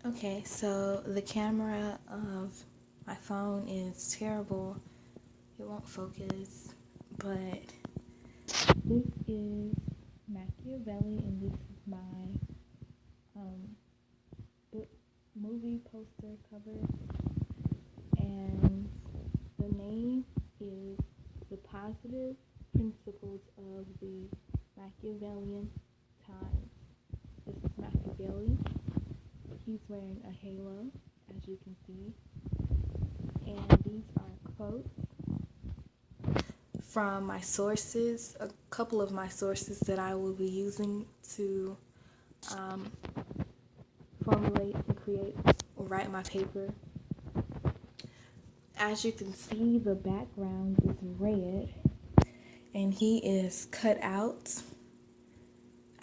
Okay, so the camera of my phone is terrible. It won't focus, but this is Machiavelli, and this is my um, book movie poster cover, and the name is The Positive Principles of the Machiavellian Times. This is Machiavelli. He's wearing a halo, as you can see, and these are quotes from my sources, a couple of my sources that I will be using to um, formulate and create or write my paper. As you can see, the background is red, and he is cut out.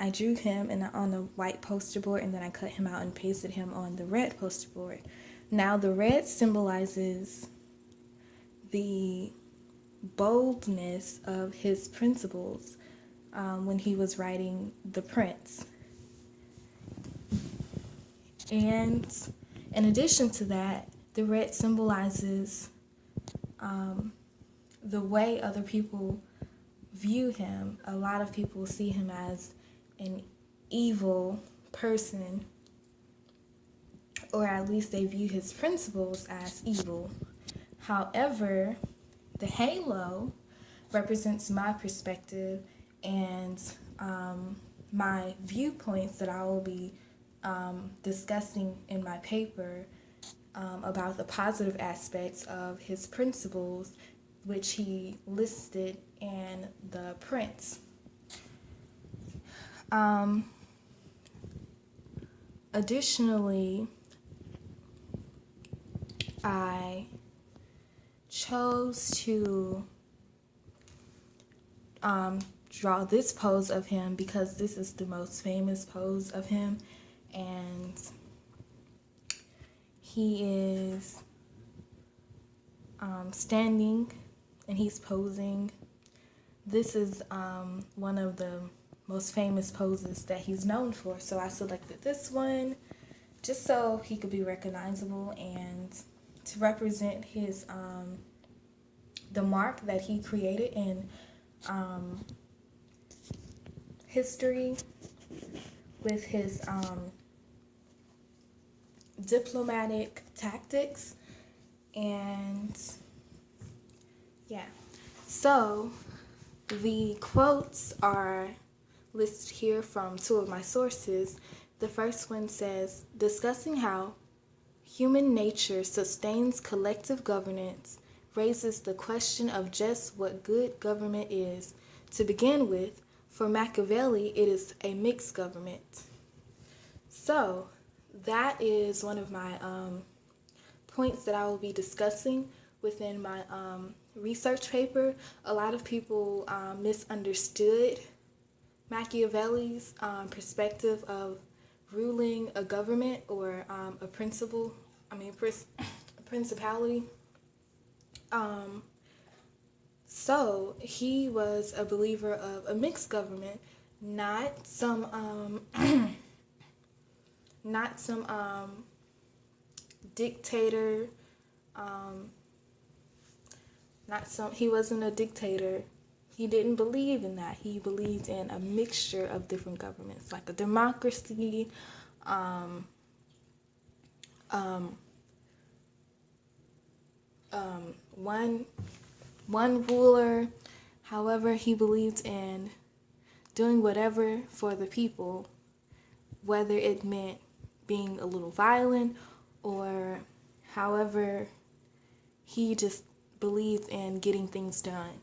I drew him on a white poster board, and then I cut him out and pasted him on the red poster board. Now, the red symbolizes the boldness of his principles when he was writing The Prince. And in addition to that, the red symbolizes the way other people view him. A lot of people see him as an evil person, or at least they view his principles as evil. However, the halo represents my perspective and my viewpoints that I will be discussing in my paper about the positive aspects of his principles, which he listed in The Prince. Additionally, I chose to draw this pose of him because this is the most famous pose of him, and he is standing and he's posing. This is one of the most famous poses that he's known for, so I selected this one just so he could be recognizable and to represent his the mark that he created in history with his diplomatic tactics. And yeah, so the quotes are listed here from two of my sources. The first one says, discussing how human nature sustains collective governance raises the question of just what good government is. To begin with, for Machiavelli, it is a mixed government. So that is one of my points that I will be discussing within my research paper. A lot of people misunderstood Machiavelli's perspective of ruling a government or a principality. So he was a believer of a mixed government, not some not some dictator. He wasn't a dictator. He didn't believe in that. He believed in a mixture of different governments, like a democracy, one ruler. However, he believed in doing whatever for the people, whether it meant being a little violent or however he just believed in getting things done.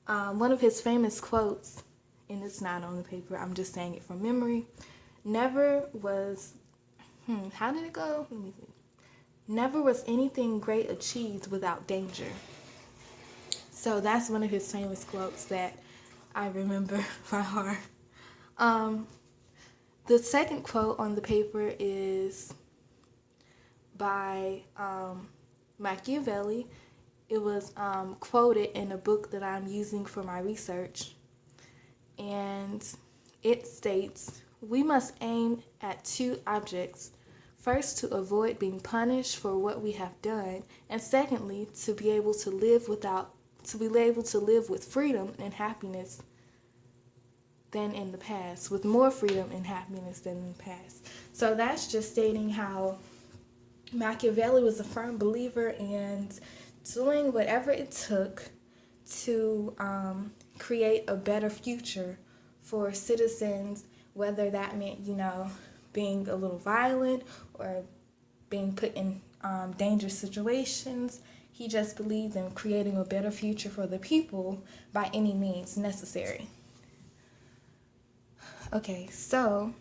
One of his famous quotes, and it's not on the paper, I'm just saying it from memory, never was, how did it go? Let me see. Never was anything great achieved without danger. So that's one of his famous quotes that I remember by heart. The second quote on the paper is by Machiavelli. It was quoted in a book that I'm using for my research. And it states, we must aim at two objects. First, to avoid being punished for what we have done, and secondly, to be able to live with freedom and happiness than in the past, with more freedom and happiness than in the past. So that's just stating how Machiavelli was a firm believer in doing whatever it took to create a better future for citizens, whether that meant, being a little violent or being put in dangerous situations. He just believed in creating a better future for the people by any means necessary. Okay, so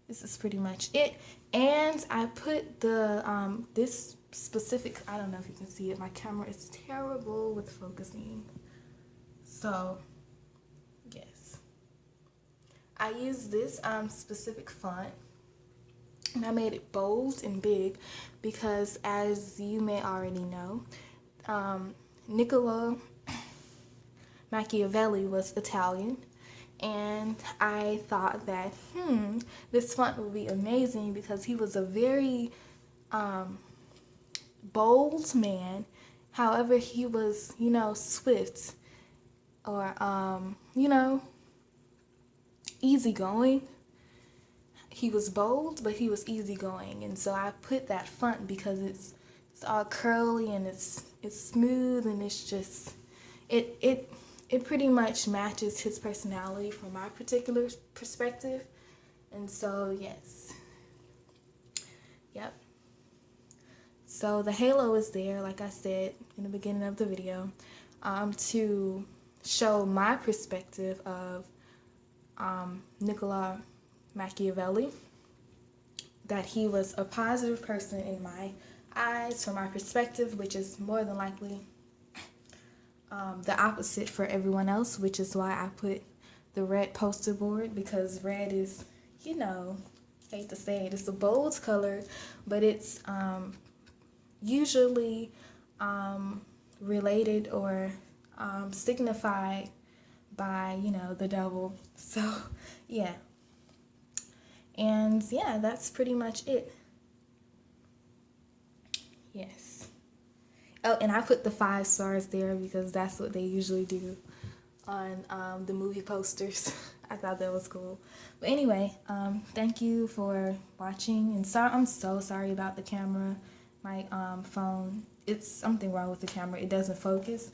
this is pretty much it. And I put the this specific, I don't know if you can see it, my camera is terrible with focusing. So, yes. I used this specific font, and I made it bold and big because, as you may already know, Niccolo Machiavelli was Italian, and I thought that, this font would be amazing because he was a very bold man. However, he was, swift or, easygoing. He was bold, but he was easygoing, and so I put that font because it's all curly and it's smooth, and it's just it pretty much matches his personality from my particular perspective. And so yes, yep. So the halo is there, like I said in the beginning of the video, to show my perspective of Niccolo Machiavelli, that he was a positive person in my eyes, from my perspective, which is more than likely the opposite for everyone else, which is why I put the red poster board, because red is, hate to say it, it's a bold color, but it's usually related or signified by, the devil. So, yeah. And yeah, that's pretty much it. Yes. Oh, and I put the 5 stars there because that's what they usually do on the movie posters. I thought that was cool. But anyway, thank you for watching. And I'm so sorry about the camera. My phone, it's something wrong with the camera. It doesn't focus.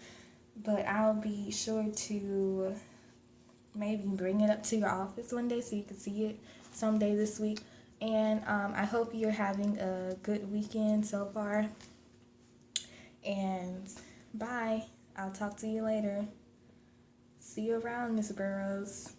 But I'll be sure to maybe bring it up to your office one day so you can see it someday this week. And I hope you're having a good weekend so far. And bye. I'll talk to you later. See you around, Miss Burrows.